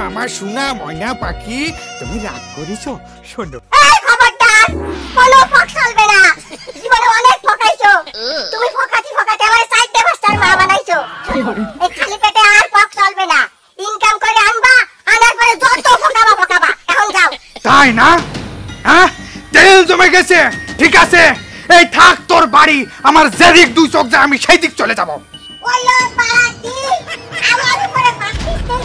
আমার সোনা ময়না পাখি, তুমি রাগ করেছো? শোনো, খবরদার, কোনো ফক চলবে না। জীবনে অনেক ফকাইছো তুমি, ফকাতি আমার সাইডে বাস্টার মা বানাইছো। এই খালি পেটে আর ফক চলবে না। ইনকাম করে আনবা, আনার পরে যত ফকাবা। এখন যাও। তাই না? হ্যাঁ, তেল জমে গেছে। ঠিক আছে, এই থাক তোর বাড়ি। আমার যেদিক দুই চোখ যায় আমি সেই দিক চলে যাবো। ওই লোক বাড়াতি আমার উপরে পাঠিস, তুই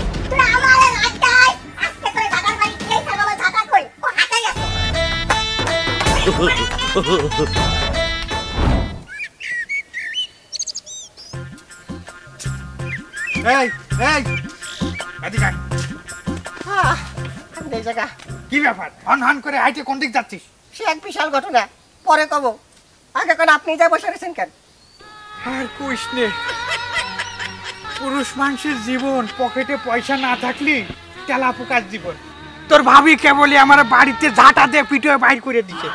আমারে লাগাই। আজকে তোর দাদার বাড়ি গিয়ে সারাবার ঝাঁটা কই, ও হাঁটাই আছে। এই এই এদিকে আয়। এই জায়গা কি ব্যাপার? হন করে হাইটে কোন দিক যাচ্ছিস? সে এক বিশাল ঘটনা, পরে কব। আগে কোন আপনি যা বসে রয়েছেন কেন? আর কইস নে, পুরুষ মানুষের জীবন, পকেটে পয়সা না থাকলে তেলা পোকার জীবন। তোর ভাবি কেবলই আমার বাড়িতে ঝাঁটা দিয়ে পিঠে বাইর করে দিছে।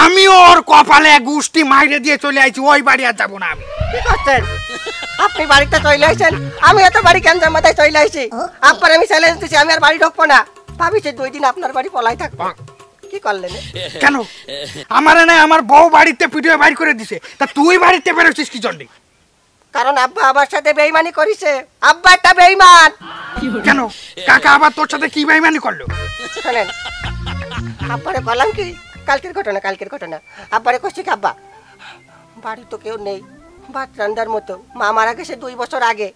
আমি ওর কপালে গুষ্টি মাইরে দিয়ে চলে আইছি। ওই বাড়ি আর যাবো না আমি। কি করছেন আপনি? বাড়িতে চলে আসছেন, আমি এত বাড়ি কেন মাথায় চলে আসছি। আপনার আমি চ্যালেঞ্জ দিচ্ছি, আমি আর বাড়ি ঢুকবো না। ভাবিছে 2 দিন আপনার বাড়ি পলাই থাকবো। কি করলেন? কেন? আমার না আমার বউ বাড়িতে পিঠে বাইর করে দিছে, তা তুই বাড়িতে বেরোছিস কি জন্য? কারণ আব্বা আমার সাথে বেঈমানি করেছে। আব্বা একটা বেঈমান। কেন? কাকা আবার তোর সাথে কি বেঈমানি করলো? শুনেন, আব্বারে বললাম কি কালকের ঘটনা। আব্বারে কইছি কি, আব্বা বাড়ি তো কেউ নেই, ভাত রান্নার মতো, মা মারা গেছে 2 বছর আগে।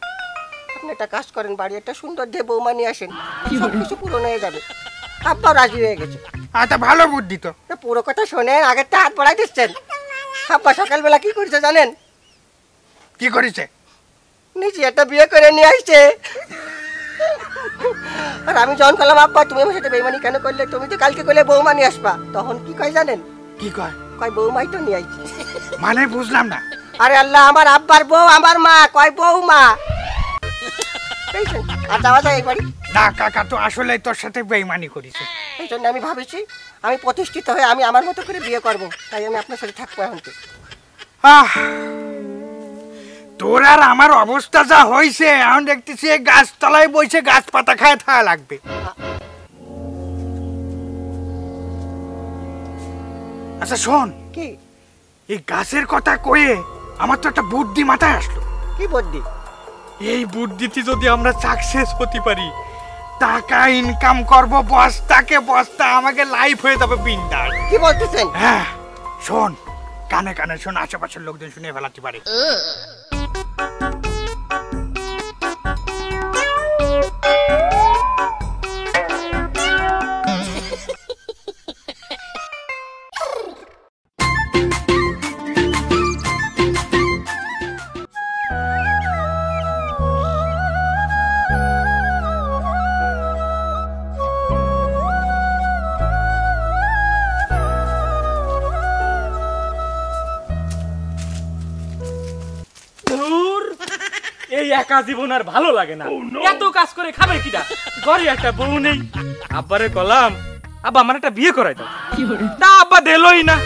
আপনি একটা কাজ করেন, বাড়ি একটা সুন্দর দিয়ে বৌমা নিয়ে আসেন, সব কিছু পূরণ হয়ে যাবে। আব্বাও রাজি হয়ে গেছে। আচ্ছা, ভালো বুদ্ধি তো। পুরো কথা শোনেন, আগেরটা হাত বাড়াই দিচ্ছেন। আব্বা সকালবেলা কি করেছে জানেন? কি করেছে? নিজে একটা বিয়ে করে নিয়ে আসছে। আর আমি যখন বললাম, আব্বা তুমি আমার সাথে বেঈমানি কেন করলে, তুমি তো কালকে করলে বৌমা নিয়ে আসবা, তখন কি কয় জানেন? কি কয়? কয় বৌমাই তো নিয়ে আইছি। মানে বুঝলাম না। আরে আল্লাহ, আমার আব্বার বউ আমার মা, কয় বৌমা। আর যাওয়া যায় এই বাড়ি না? কাকা তো আসলে তোর সাথে বেঈমানি করেছে। এই জন্য আমি ভাবেছি আমি প্রতিষ্ঠিত হয়ে আমি আমার মতো করে বিয়ে করব, তাই আমি আপনার সাথে থাকবো। এখন তোর আর আমার অবস্থা যা হয়েছে, এখন দেখতেছি গাছতলায় বসে গাছ পাতা খায় থাকা লাগবে। আচ্ছা শোন, কি? এই গাছের কথা কয়ে আমার তো একটা বুদ্ধি মাথায় আসলো। কি বুদ্ধি? এই বুদ্ধিতে যদি আমরা সাকসেস হতে পারি, টাকা ইনকাম করব বস্তাকে বস্তা, আমাকে লাইফ হয়ে যাবে বিন্দাস। কি বলতেছেন? হ্যাঁ শোন, কানে কানে শোন, আশেপাশের লোকজন শুনে ফেলাতে পারে। এই একা জীবন আর ভালো লাগে না। এত কাজ করে খাবে কিনা? ঘরে একটা বউ নেই। আব্বারে কলাম, আব্বা আমার একটা বিয়ে করাই দাও। তা আব্বা দিলই না।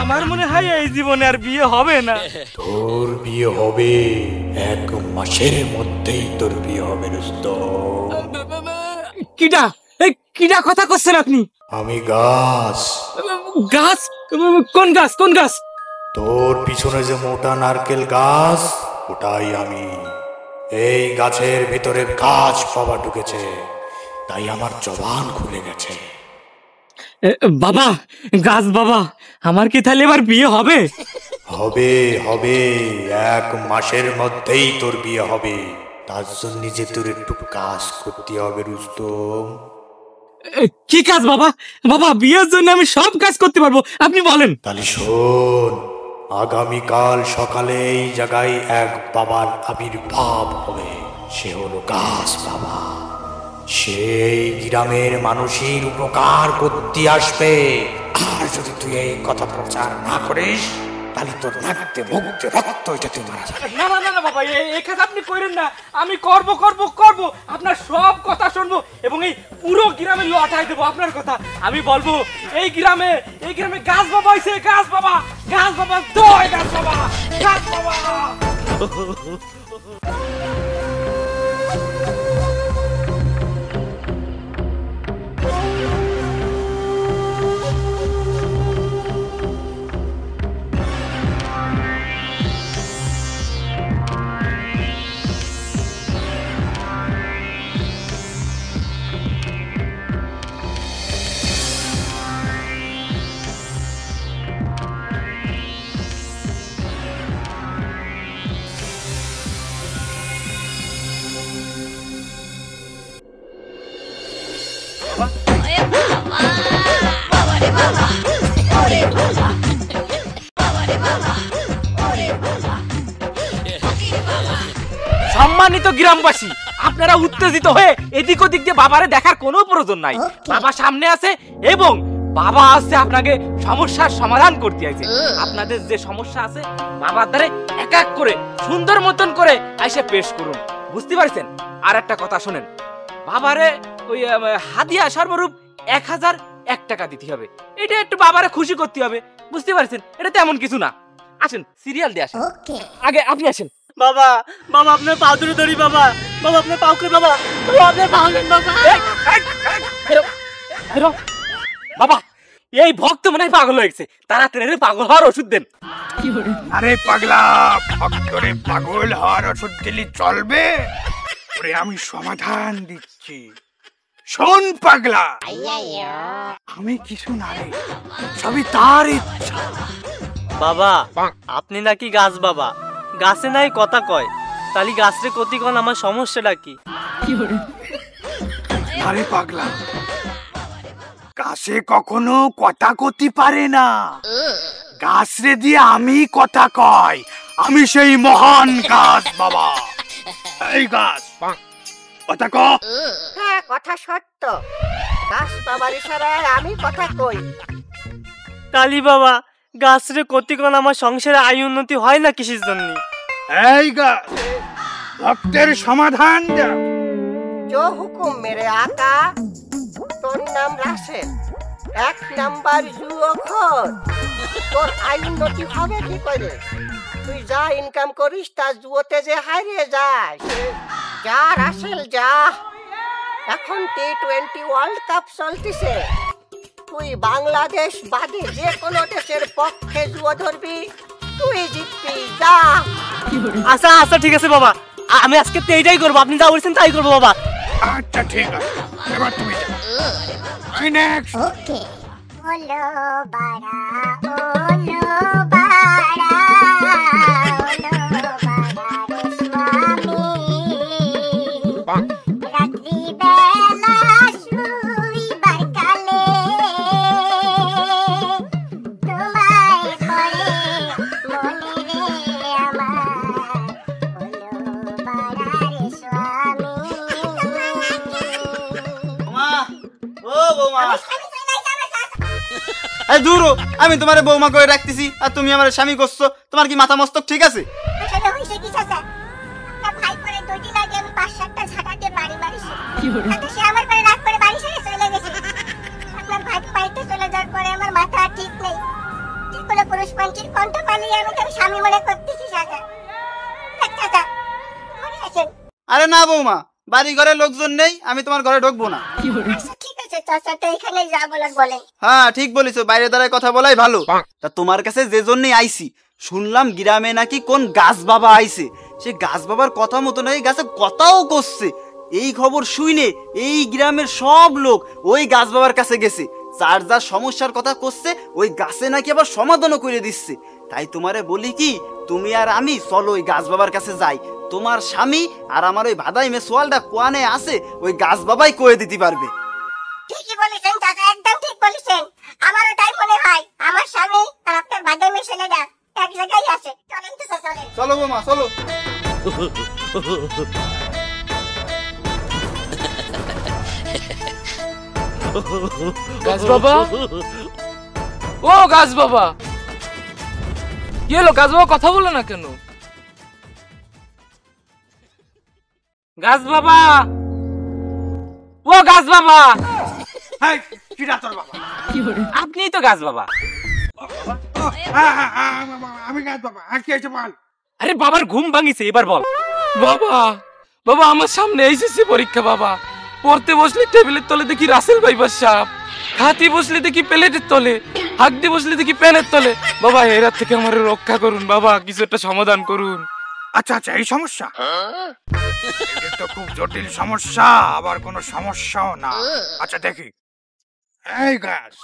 আমার মনে হয় এই জীবনে আর বিয়ে হবে না। তোর বিয়ে হবে 1 মাসের মধ্যেই, তোর বিয়ে হবে দোস্ত। কিডা? এই কিডা কথা করছেন আপনি? আমি গাছ। গাছ? কোন গাছ? কোন গাছ? তোর পিছনে যে মোটা নারকেল গাছ, ওটাই আমি। এই গাছের ভিতরে গাছ বাবা ঢুকেছে, তাই আমার জবান খুলে গেছে। বাবা, গাছ বাবা, আমার কি তাহলে এবার বিয়ে হবে? হবে হবে, 1 মাসের মধ্যেই তোর বিয়ে হবে। তার জন্য যে তোর একটু কাজ করতে হবে রুস্তম। কি কাজ বাবা? বাবা, বিয়ের জন্য আমি সব কাজ করতে পারবো, আপনি বলেন। তাহলে শোন, আগামীকাল সকালে এই জায়গায় এক বাবার আবির্ভাব হবে। সে হলো গাছ বাবা। সেই গ্রামের মানুষের উপকার করতে আসবে। আর যদি তুই এই কথা প্রচার না করিস, তাহলে তোর নাকতে মুখতে রক্ত এটা তুই মারা যাবে। না না না বাবা, এই কাজ আপনি করেন না। আমি করব করব করব, আপনার সব কথা শুনবো এবং এই গ্রামে লটাই দেবো আপনার কথা। আমি বলবো এই গ্রামে গাছ বাবা হইছে, গাছ বাবা দয়, গাছ বাবা। সম্মানিত গ্রামবাসী, আপনারা উত্তেজিত হয়ে এদিক ওদিক দিয়ে বাবারে দেখার কোনো প্রয়োজন নাই। বাবা সামনে আছে এবং বাবা আছে আপনাকে সমস্যার সমাধান করতে আইছে। আপনাদের যে সমস্যা আছে বাবার ধারে এক এক করে সুন্দর মতন করে এসে পেশ করুন, বুঝতে পারছেন? আর একটা কথা শুনেন, বাবারে ওই হাদিয়া সর্বরূপ 1001 টাকা দিতে হবে। এটা একটু বাবারে খুশি করতে হবে, বুঝতে পারছেন? এটা তেমন কিছু না। আসেন সিরিয়াল দিয়ে আসেন, আগে আপনি আসেন। বাবা আপনার পা ধরে ধরি বাবা আপনার পাও করে বাবা আপনার পাও নেন বাবা। বাবা এই ভক্ত মনে হয় পাগল হয়ে গেছে, তাড়াতাড়ি পাগল হওয়ার ওষুধ দেন। আরে পাগলা, ভক্তরে পাগল হওয়ার ওষুধ দিলে চলবে? ওরে আমি সমাধান দিচ্ছি, শোন পাগলা। আমি কিছু না রে, সবই তার ইচ্ছা। বাবা আপনি নাকি গাছ বাবা, গাছে নাই কথা কয়, তালি গাছরে কতি কন আমার সমস্যাটা কি? আরে পাগলা, গাছে কখনো কথা কতি পারে না, গাছরে দিয়ে আমি কথা কয়। আমি সেই মহান গাছ বাবা। এই গাছ কথা ক। হ্যাঁ, কথা সত্য। গাছ বাবার ইশারায় আমি কথা কই। তালি বাবা গাছরে কতি কন আমার সংসারে আয় উন্নতি হয় না কিসের জন্য? এই গাছ ভক্তের সমাধান দে। जो हुकुम मेरे आका। তোর নাম রাসেল, 1 নাম্বার জুয়োখোর। তোর আয় উন্নতি হবে কি করে? তুই যা ইনকাম করিস তা জুয়োতে যে হারিয়ে যাস। যা রাসেল যা, এখন T20 ওয়ার্ল্ড কাপ চলতিছে। তুই বাংলাদেশ বাদে যে কোনো দেশের পক্ষে জুয়ো ধরবি, তুই জিতবি। যা। আচ্ছা ঠিক আছে বাবা, আমি আজকে এইটাই করবো, আপনি যা বলছেন তাই করবো বাবা। আচ্ছা ঠিক আছে, এবার তুমি যাও। নেক্সট। ওকে ওলো বাড়া ওলো বাড়া ওলো বাড়া রাত্রি বেলা শুইবার কালে তোমায় পড়ে মনে রে আমার ওলো বাড়া রে স্বামী। দূর, আমি তোমার বৌমা করে রাখতেছি আর তুমি আমার স্বামী করছো। তোমার কি মাথা মস্তক ঠিক আছে? আসলে হইছে কি চাচা, আপনার ভাই পরে 2 দিন আগে আমি 5-7টা ঝাঁটা দিয়ে বাড়ি মারিছি। তাতে সে আমার পরে রাগ করে বাড়ি ছেড়ে চলে গেছে। আপনার ভাই বাড়িতে চলে যাওয়ার পরে আমার মাথা আর ঠিক নেই। যে কোনো পুরুষ মানুষের কণ্ঠ পালিয়ে আমি তার স্বামী মনে করতেছি চাচা। চাচা ঘরে আসেন। আরে না বৌমা, বাড়ি ঘরে লোকজন নেই, আমি তোমার ঘরে ঢুকবো না। আচ্ছা ঠিক আছে চাচা, তো এখানে যা বলার বলেন। হ্যাঁ ঠিক বলিস, বাইরে দাঁড়ায় কথা বলাই ভালো। তা তোমার কাছে যে জন্যই আইছি, শুনলাম গ্রামে নাকি কোন গাছ বাবা আইছে। সে গাছ বাবার কথা মতো নাকি গাছে কথাও করছে। এই খবর শুনে এই গ্রামের সব লোক ওই গাছ বাবার কাছে গেছে। যার যার সমস্যার কথা করছে ওই গাছে নাকি আবার সমাধানও করে দিচ্ছে। তাই তোমারে বলি কি, তুমি আর আমি চলো ওই গাছ বাবার কাছে যাই। তোমার স্বামী আর আমার ওই ভাদাই মে সোয়ালটা কোয়ানে আছে, ওই গাছ বাবাই কয়ে দিতে পারবে। ঠিকই বলেছেন চাচা, একদম ঠিক বলেছেন। আমারও তাই মনে হয়। আমার স্বামী আর আপনার ভাই মেয়ে ছেলেটা এক জায়গায় আছে। চলেন তো চলেন। চলো বৌমা চলো। গাছ বাবা, ও গাছ বাবা, কি হলো গাছ বাবা, কথা বলো না কেন? গাছ বাবা, ও ও গাছ বাবা, এই কিরা তোর বাবা? আপনিই তো গাছ বাবা। আমি গাছ বাবা। কি হয়েছে বল? আরে বাবার ঘুম ভাঙিছে, এবার বল। বাবা, বাবা আমার সামনে এইচএসসি পরীক্ষা বাবা। পড়তে বসলে টেবিলের তলে দেখি রাসেল ভাইপার সাপ, খাতি বসলে দেখি প্লেটের তলে, হাগতে বসলে দেখি প্যানের তলে। বাবা এরা থেকে আমার রক্ষা করুন বাবা, কিছু একটা সমাধান করুন। আচ্ছা আচ্ছা, এই সমস্যা? এটা তো খুব জটিল সমস্যা, আবার কোনো সমস্যাও না। আচ্ছা দেখি, এই গাছ,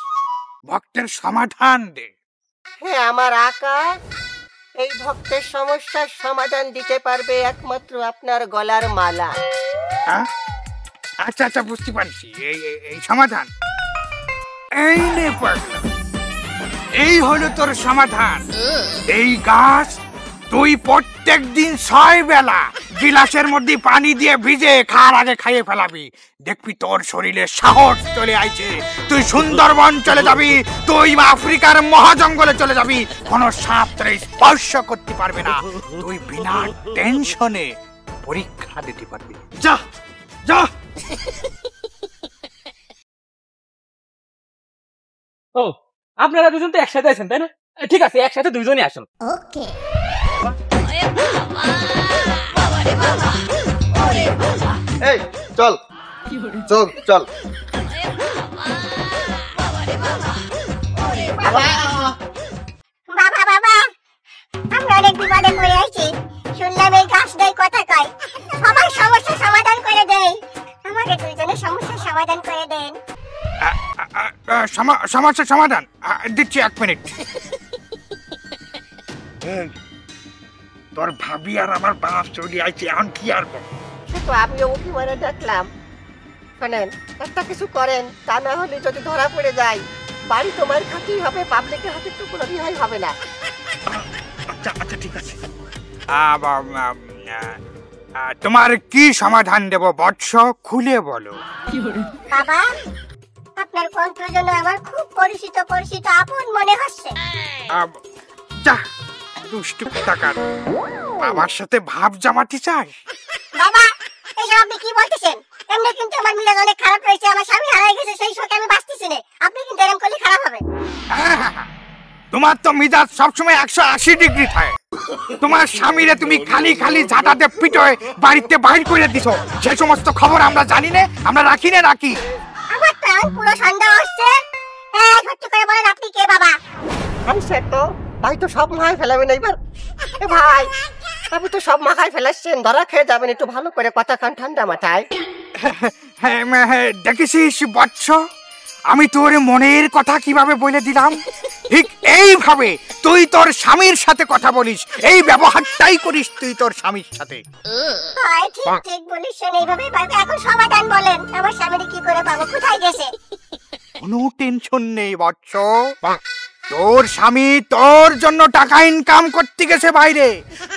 ভক্তের সমাধান দে। হ্যাঁ আমার আকাশ, এই ভক্তের সমস্যার সমাধান দিতে পারবে একমাত্র আপনার গলার মালা। হ্যাঁ? আচ্ছা আচ্ছা, বুঝতে পারছি। এই সমাধান, এই নে পাগলা, এই হলো তোর সমাধান। এই গাছ তুই প্রত্যেক দিন 6 বেলা গিলাসের মধ্যে পানি দিয়ে ভিজে খাওয়ার আগে খাইয়ে ফেলাবি। দেখবি তোর শরীরে সাহস চলে আইছে, তুই সুন্দরবন চলে যাবি, তুই আফ্রিকার মহাজঙ্গলে চলে যাবি, কোনো সাপ তোরে স্পর্শ করতে পারবে না, তুই বিনা টেনশনে পরীক্ষা দিতে পারবি। যা যা। ও আপনারা দুজন তো একসাথে আছেন তাই না? ঠিক আছে, একসাথে দুইজনই আসুন। ওকে। এই চল চল চল। বাবা বাবা, আমরা অনেক বিপদে পড়ে আছি। শুনলাম এই গাছটাই কথা কয়, সবার সমস্যার সমাধান করে দেয়। আমাদের দুইজনের সমস্যার সমাধান করে দেন। সমস্যার সমাধান দিচ্ছি, 1 মিনিট। তোর ভাবি আর আমার বাপ চলে আইছে, এখন কি আর বল? তো আমিও উঠি মারা দেখলাম। শোনেন, একটা কিছু করেন, তা না হলে যদি ধরা পড়ে যায় বাড়ি তোমার খাতেই হবে, পাবলিকের হাতে তো কোনো রিহাই হবে না। আচ্ছা আচ্ছা, ঠিক আছে। তোমার কি সমাধান দেব বৎস, খুলে বলো। বাবা, আপনার কণ্ঠ যেন আমার খুব পরিচিত পরিচিত আপন মনে হচ্ছে। যা দুষ্টু কোথাকার, বাবার সাথে ভাব জমাতে চাই? বাবা, এসব আপনি কি বলতেছেন? এমনি কিন্তু আমার মিজাজ অনেক খারাপ রয়েছে, আমার স্বামী হারাই গেছে, সেই শোকে আমি বাঁচতেছি না। আপনি কিন্তু এরকম করলে খারাপ হবে। তোমার তো মিজাজ সবসময় 180 ডিগ্রি থাকে। তোমার স্বামীরে তুমি খালি খালি ঝাঁটাতে পিটোয় বাড়িতে বাইর করে দিছো, সেই সমস্ত খবর আমরা জানি না, আমরা রাখি না নাকি? আমার প্রাণ পুরো সন্দেহ হচ্ছে। সত্যি করে বলেন আপনি কে বাবা? আমি সে তো ভাই তো সব মাখায় ফেলাবেন এইবার। এ ভাই, আপনি তো সব মাখায় ফেলাচ্ছেন, ধরা খেয়ে যাবেন। একটু ভালো করে কথা খান ঠান্ডা মাথায়। হ্যাঁ, দেখেছিস বৎস, আমি তোর মনের কথা কিভাবে বলে দিলাম। ঠিক এইভাবে তুই তোর স্বামীর সাথে কথা বলিস, এই ব্যবহারটাই করিস তুই তোর স্বামীর সাথে। ঠিক ঠিক বলিসেন, এইভাবে পারবে। এখন সমাধান বলেন, আমার স্বামীর কি করে পাবো, কোথায় গেছে? কোনো টেনশন নেই বৎস, তোর স্বামী তোর জন্য টাকা ইনকাম করতে গেছে বাইরে।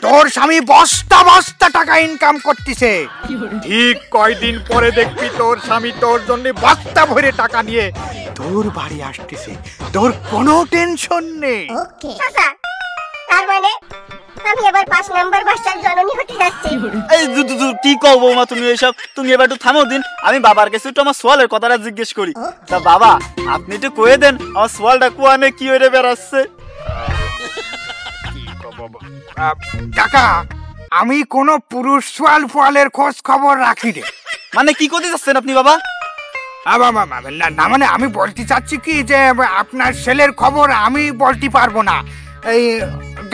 তোর স্বামী বস্তা বস্তা টাকা ইনকাম করতেছে। ঠিক কয়দিন পরে দেখবি তোর স্বামী তোর জন্য বস্তা ভরে টাকা নিয়ে তোর বাড়ি আসতেছে, তোর কোনো টেনশন নেই। ওকে চাচা, তার মানে আমি এবার 5 নাম্বার বাচ্চার জননী হতে যাচ্ছি। এই কি কও বৌমা তুমি এসব? তুমি এবার একটু থামো দিন, আমি বাবার কাছে একটু আমার সোয়ালের কথাটা জিজ্ঞেস করি। তা বাবা, আপনি একটু কয়ে দেন আমার সোয়ালটা কুয়ানে কি হয়ে বেড়াচ্ছে। কাকা, আমি কোনো পুরুষ সোয়াল ফোয়ালের খোঁজ খবর রাখি রে। মানে কি করতে চাচ্ছেন আপনি বাবা? না মানে আমি বলতে চাচ্ছি কি যে আপনার ছেলের খবর আমি বলতে পারবো না, এই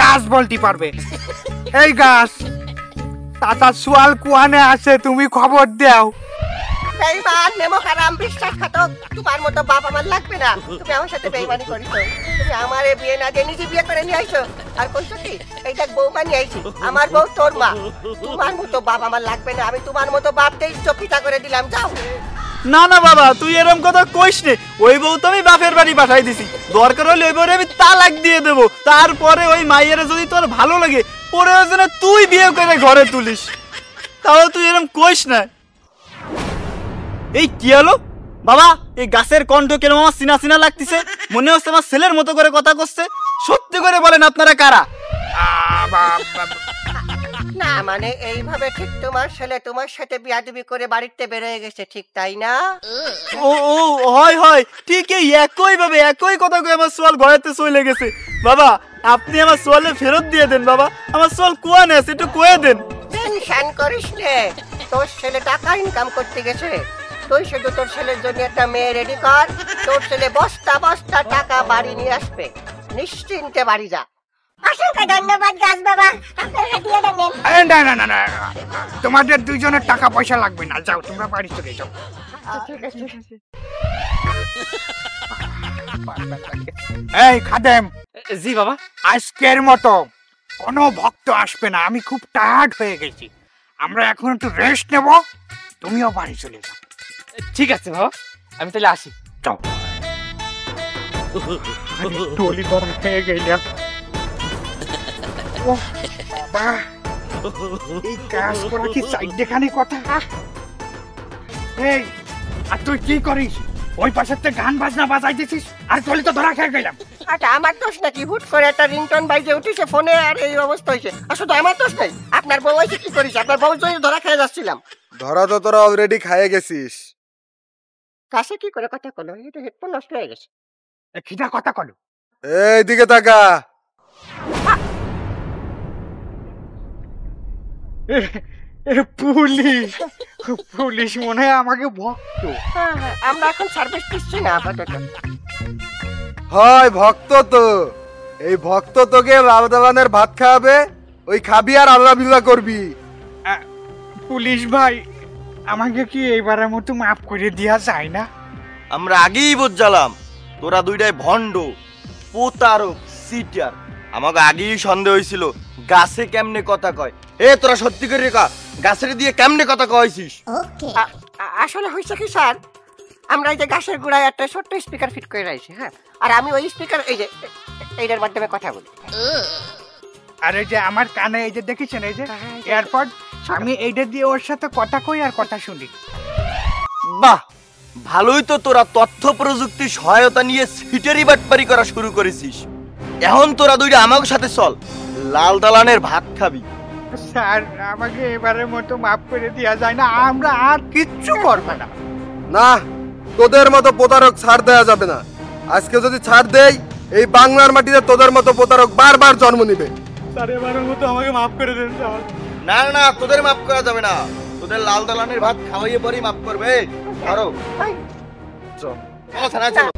গাছ বলতে পারবে। এই গাছ, টাটা সোয়াল কুয়ানে আছে, তুমি খবর দাও। বেঈমান, নেমোকারাম, বিশ্বাসঘাতক, তোমার মতো বাপ আমার লাগবে না। তুমি আমার সাথে বেঈমানি করিস, তুমি আমারে বিয়ে না দিয়ে নিজে বিয়ে করে নিয়ে আইছো। আর কইছো কি এই দেখ বউমা নিয়ে আইছি, আমার বউ তোর মা। তোমার মতো বাপ আমার লাগবে না, আমি তোমার মতো বাপকেই চপিতা করে দিলাম। যাও। না না বাবা, তুই এরকম কথা কইস নে। ওই বউ তো আমি বাপের বাড়ি পাঠাই দিছি, দরকার হলে ওই বউরে আমি তালাক দিয়ে দেবো। তারপরে ওই মাইয়ের যদি তোর ভালো লাগে, প্রয়োজনে তুই বিয়ে করে ঘরে তুলিস। তাও তুই এরকম কইস না। এই কি হলো বাবা? এই গাছের কণ্ঠ কেন আমার চিনা চিনা লাগতেছে, মনে হচ্ছে আমার ছেলের মতো করে কথা করছে। সত্যি করে বলেন আপনারা কারা? না মানে এইভাবে ঠিক তোমার ছেলে তোমার সাথে বিয়াদবি করে বাড়িতে বেরোয় গেছে, ঠিক তাই না? ও ও হয় হয় ঠিক এই একই ভাবে একই কথা কই আমার সোয়াল ঘরেতে চলে গেছে। বাবা আপনি আমার সোয়ালে ফেরত দিয়ে দেন বাবা, আমার সোয়াল কোয়া নেস একটু কয়ে দেন। টেনশন করিস নে, তোর ছেলে টাকা ইনকাম করতে গেছে, তুই শুধু তোর ছেলের জন্য একটা মেয়ে রেডি কর, তোর ছেলে বস্তা বস্তা টাকা বাড়ি নিয়ে আসবে, নিশ্চিন্তে বাড়ি যা। অসংখ্য ধন্যবাদ গাছ বাবা, আপনার হাদিয়াটা নেন। না না না না, তোমাদের দুইজনের টাকা পয়সা লাগবে না, যাও তোমরা বাড়ি চলে যাও। এই খাদেম, জি বাবা। আজকের মতো কোনো ভক্ত আসবে না, আমি খুব টায়ার্ড হয়ে গেছি, আমরা এখন একটু রেস্ট নেব, তুমিও বাড়ি চলে যাও। ঠিক আছে বাবা, আমি তাহলে আসি। যাও। টলি ধরা খেয়ে গেলাম। ওহ, বাবা, এই কাজ করা কি সাইডেখানে কথা? এই, আর তুই কি করিস? ওই পাশেতে গান বাজনা বাজাইতেছিস আর টলি তো ধরা খেয়ে গেলাম। আচ্ছা আমার দোষ নাকি? হুট করে একটা রিংটোন বাইজে উঠেছে ফোনে আর এই অবস্থা হয়েছে, আর শুধু আমার দোষ নাই, আপনার বউ হয়েছে কি করিস? আপনার বউ জন্য ধরা খেয়ে যাচ্ছিলাম। ধরা তো তোরা অলরেডি খাইয়ে গেছিস। কাছে কি করে কথা কলো? এটা হেডফোন নষ্ট হয়ে গেছে। খিদা কথা কলো। এই দিকে তাকা। পুলিশ, পুলিশ মনে হয় আমাকে ভক্ত। হ্যাঁ, আমরা এখন সার্ভিস দিচ্ছি না আপাতত। হয় ভক্ত তো, এই ভক্ত তোকে লালদালানের ভাত খাওয়াবে, ওই খাবি আর আল্লাহ বিল্লাহ করবি। পুলিশ ভাই, আমাকে কি এইবারের মতো মাফ করে দেওয়া যায় না? আমরা আগেই বুঝলাম তোরা দুইটাই ভণ্ড, প্রতারক, সিটার। আমাকে আগেই সন্দেহ হয়েছিল গাছে কেমনে কথা কয়। এ তোরা সত্যি করে রেখা, গাছের দিয়ে কেমনে কথা কইছিস? ওকে। আসলে হয়েছে কি স্যার, আমরা এই যে গাছের গোড়ায় একটা ছোট্ট স্পিকার ফিট করে রাখছি, হ্যাঁ, আর আমি ওই স্পিকার এই যে এইটার মাধ্যমে কথা বলি। আর এই যে আমার কানে এই যে দেখেছেন এই যে এয়ারপড, আমি এইটা দিয়ে ওর সাথে কথা কই আর কথা শুনি। বাহ, ভালোই তো তোরা তথ্য প্রযুক্তি সহায়তা নিয়ে সিটারি বাটপারি করা শুরু করেছিস। এখন তোরা দুইটা আমার সাথে চল, লাল দালানের ভাত খাবি। স্যার, আমাকে এবারের মতো মাফ করে দেওয়া যায় না, আমরা আর কিচ্ছু করবো না। না, তোদের মতো প্রতারক ছাড় দেওয়া যাবে না। আজকে যদি ছাড় দেই, এই বাংলার মাটিতে তোদের মতো প্রতারক বারবার জন্ম নিবে। স্যার এবারের মতো আমাকে মাফ করে দেন স্যার। না না, তোদের মাফ করা যাবে না, তোদের লাল দালানের ভাত খাওয়াইয়ে পরেই মাফ করবে। আরো চলো থানায় চলো।